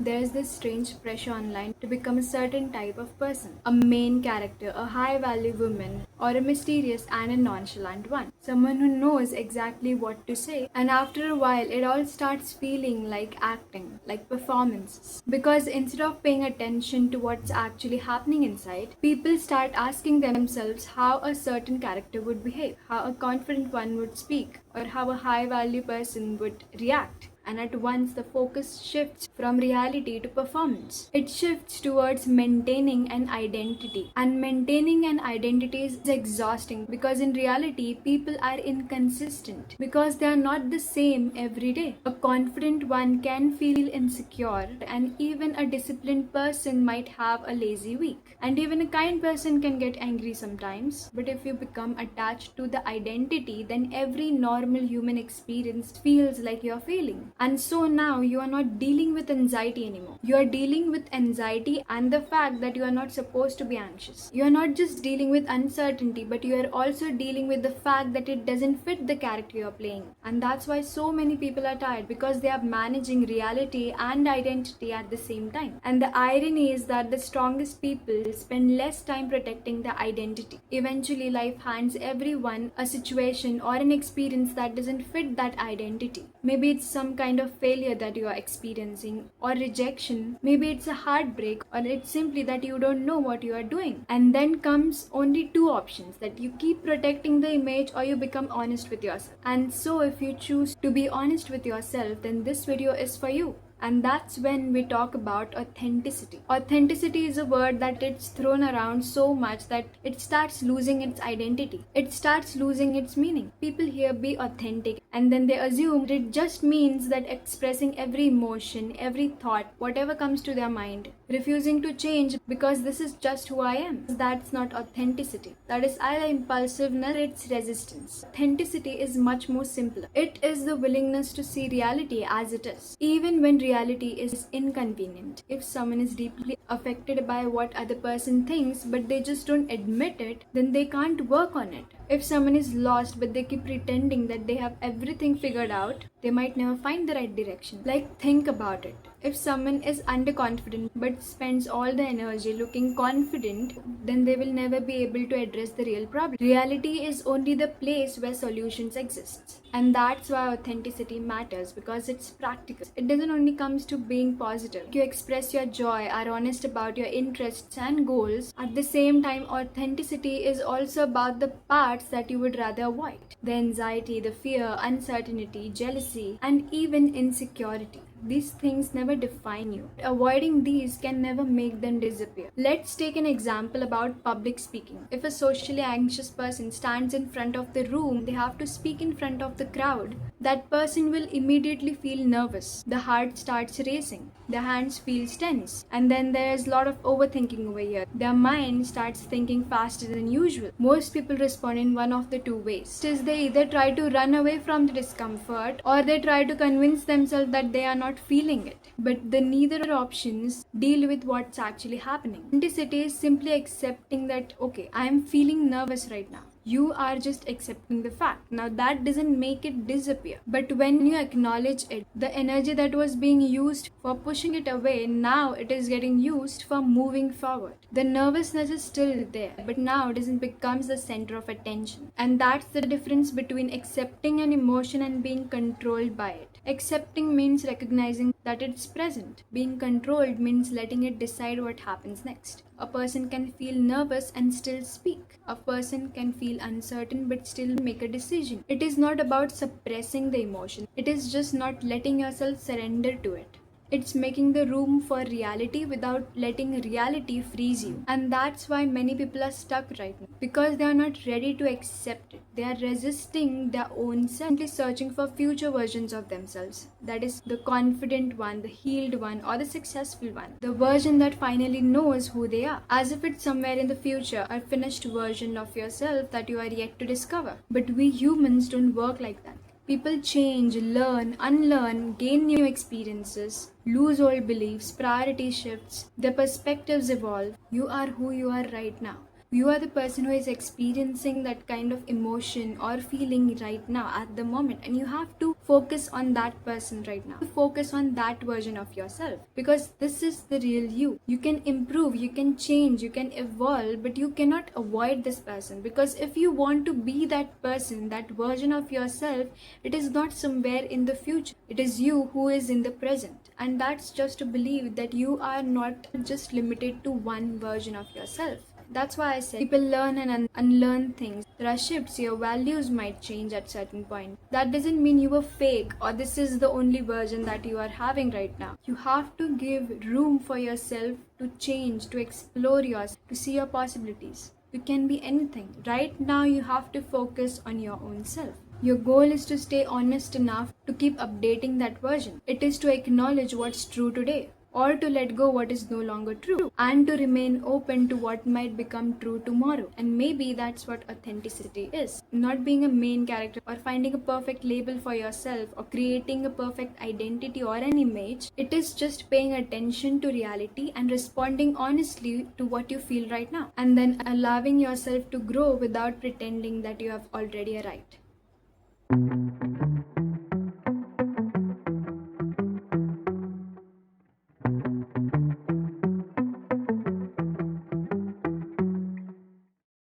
There's this strange pressure online to become a certain type of person, a main character, a high value woman, or a mysterious and a nonchalant one. Someone who knows exactly what to say, and after a while, it all starts feeling like acting, like performances. Because instead of paying attention to what's actually happening inside, people start asking themselves how a certain character would behave, how a confident one would speak, or how a high value person would react. And at once the focus shifts from reality to performance. It shifts towards maintaining an identity. And maintaining an identity is exhausting because in reality, people are inconsistent because they are not the same every day. A confident one can feel insecure, and even a disciplined person might have a lazy week. And even a kind person can get angry sometimes. But if you become attached to the identity, then every normal human experience feels like you're failing. And so now you are not dealing with anxiety anymore. You are dealing with anxiety and the fact that you are not supposed to be anxious. You are not just dealing with uncertainty, but you are also dealing with the fact that it doesn't fit the character you are playing. And that's why so many people are tired, because they are managing reality and identity at the same time. And the irony is that the strongest people spend less time protecting the identity. Eventually, life hands everyone a situation or an experience that doesn't fit that identity. Maybe it's some kind of failure that you are experiencing, or rejection. Maybe it's a heartbreak, or it's simply that you don't know what you are doing. And then comes only two options, that you keep protecting the image or you become honest with yourself. And so if you choose to be honest with yourself, then this video is for you. And that's when we talk about authenticity. Authenticity is a word that it's thrown around so much that it starts losing its identity. It starts losing its meaning. People hear be authentic and then they assume it just means that expressing every emotion, every thought, whatever comes to their mind, refusing to change because this is just who I am. That's not authenticity. That is either impulsiveness or it's resistance. Authenticity is much more simpler. It is the willingness to see reality as it is, even when reality is inconvenient. If someone is deeply affected by what other person thinks but they just don't admit it, then they can't work on it. If someone is lost but they keep pretending that they have everything figured out, they might never find the right direction. Like, think about it. If someone is underconfident but spends all the energy looking confident, then they will never be able to address the real problem. Reality is only the place where solutions exist. And that's why authenticity matters, because it's practical. It doesn't only comes to being positive. You express your joy, are honest about your interests and goals. At the same time, authenticity is also about the parts that you would rather avoid. The anxiety, the fear, uncertainty, jealousy, and even insecurity. These things never define you. Avoiding these can never make them disappear. Let's take an example about public speaking. If a socially anxious person stands in front of the room, they have to speak in front of the crowd, that person will immediately feel nervous. The heart starts racing. Their hands feel tense. And then there's a lot of overthinking over here. Their mind starts thinking faster than usual. Most people respond in one of the two ways. It is they either try to run away from the discomfort, or they try to convince themselves that they are not feeling it. But the neither options deal with what's actually happening. Authenticity is simply accepting that, okay, I am feeling nervous right now. You are just accepting the fact. Now that doesn't make it disappear. But when you acknowledge it, the energy that was being used for pushing it away, now it is getting used for moving forward. The nervousness is still there, but now it doesn't becomes the center of attention. And that's the difference between accepting an emotion and being controlled by it. Accepting means recognizing that it's present. Being controlled means letting it decide what happens next. A person can feel nervous and still speak. A person can feel uncertain but still make a decision. It is not about suppressing the emotion. It is just not letting yourself surrender to it. It's making the room for reality without letting reality freeze you. And that's why many people are stuck right now. Because they are not ready to accept it. They are resisting their own self, simply searching for future versions of themselves. That is the confident one, the healed one, or the successful one. The version that finally knows who they are. As if it's somewhere in the future, a finished version of yourself that you are yet to discover. But we humans don't work like that. People change, learn, unlearn, gain new experiences, lose old beliefs, priority shifts, their perspectives evolve. You are who you are right now. You are the person who is experiencing that kind of emotion or feeling right now at the moment, and you have to focus on that person right now. Focus on that version of yourself, because this is the real you. You can improve, you can change, you can evolve, but you cannot avoid this person, because if you want to be that person, that version of yourself, it is not somewhere in the future. It is you who is in the present. And that's just to believe that you are not just limited to one version of yourself. That's why I said people learn and unlearn things. There are shifts, your values might change at certain point. That doesn't mean you were fake or this is the only version that you are having right now. You have to give room for yourself to change, to explore yours, to see your possibilities. You can be anything. Right now you have to focus on your own self. Your goal is to stay honest enough to keep updating that version. It is to acknowledge what's true today, or to let go what is no longer true, and to remain open to what might become true tomorrow. And maybe that's what authenticity is. Not being a main character or finding a perfect label for yourself or creating a perfect identity or an image. It is just paying attention to reality and responding honestly to what you feel right now, and then allowing yourself to grow without pretending that you have already arrived.